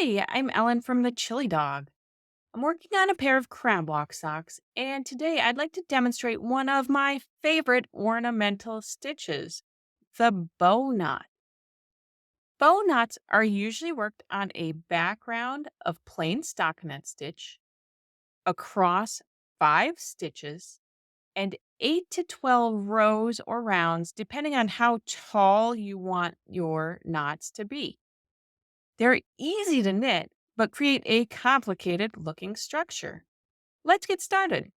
Hi, I'm Ellen from the Chili Dog. I'm working on a pair of crab walk socks, and today I'd like to demonstrate one of my favorite ornamental stitches, the bow knot. Bow knots are usually worked on a background of plain stockinette stitch across 5 stitches and 8 to 12 rows or rounds, depending on how tall you want your knots to be. They're easy to knit, but create a complicated looking structure. Let's get started.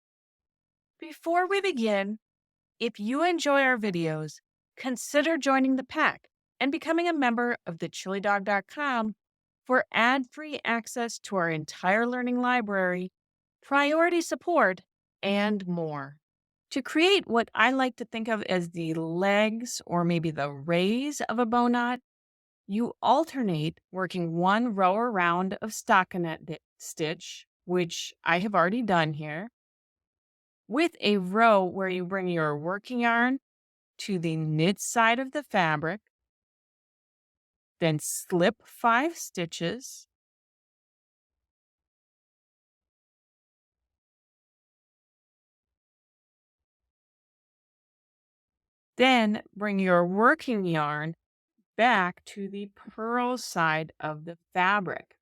Before we begin, if you enjoy our videos, consider joining the pack and becoming a member of thechilidog.com for ad free access to our entire learning library, priority support, and more. To create what I like to think of as the legs or maybe the rays of a bow knot, you alternate working one row around of stockinette stitch, which I have already done here, with a row where you bring your working yarn to the knit side of the fabric, then slip 5 stitches, then bring your working yarn back to the purl side of the fabric.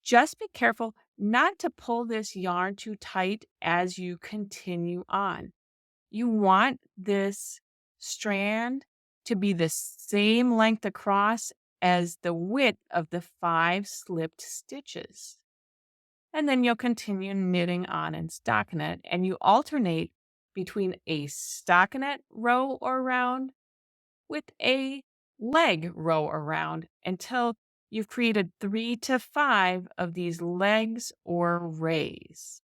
Just be careful not to pull this yarn too tight as you continue on. You want this strand to be the same length across as the width of the 5 slipped stitches. And then you'll continue knitting on in stockinette and you alternate between a stockinette row or round with a leg row around until you've created 3 to 5 of these legs or rays.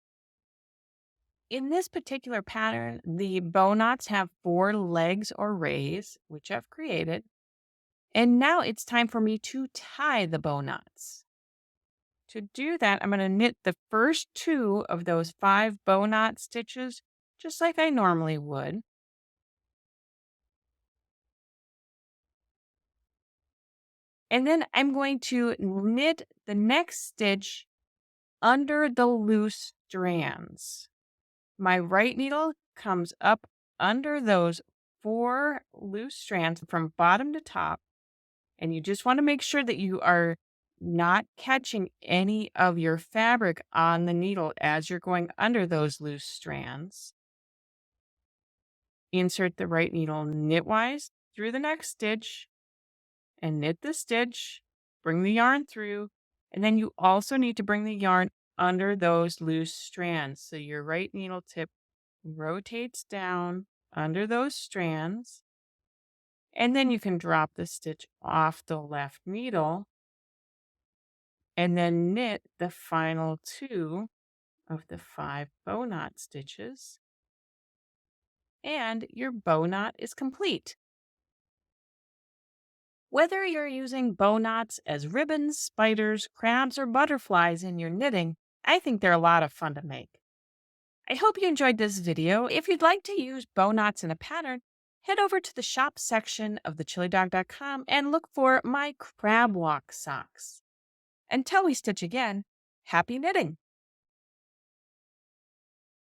In this particular pattern, the bow knots have 4 legs or rays, which I've created. And now it's time for me to tie the bow knots. To do that, I'm going to knit the first 2 of those 5 bow knot stitches, just like I normally would. And then I'm going to knit the next stitch under the loose strands. My right needle comes up under those 4 loose strands from bottom to top. And you just want to make sure that you are not catching any of your fabric on the needle as you're going under those loose strands. Insert the right needle knitwise through the next stitch and knit the stitch. Bring the yarn through. And then you also need to bring the yarn under those loose strands. So your right needle tip rotates down under those strands. And then you can drop the stitch off the left needle and then knit the final 2 of the 5 bow knot stitches. And your bow knot is complete. Whether you're using bow knots as ribbons, spiders, crabs, or butterflies in your knitting, I think they're a lot of fun to make. I hope you enjoyed this video. If you'd like to use bow knots in a pattern, head over to the shop section of thechilidog.com and look for my crab walk socks. Until we stitch again, happy knitting!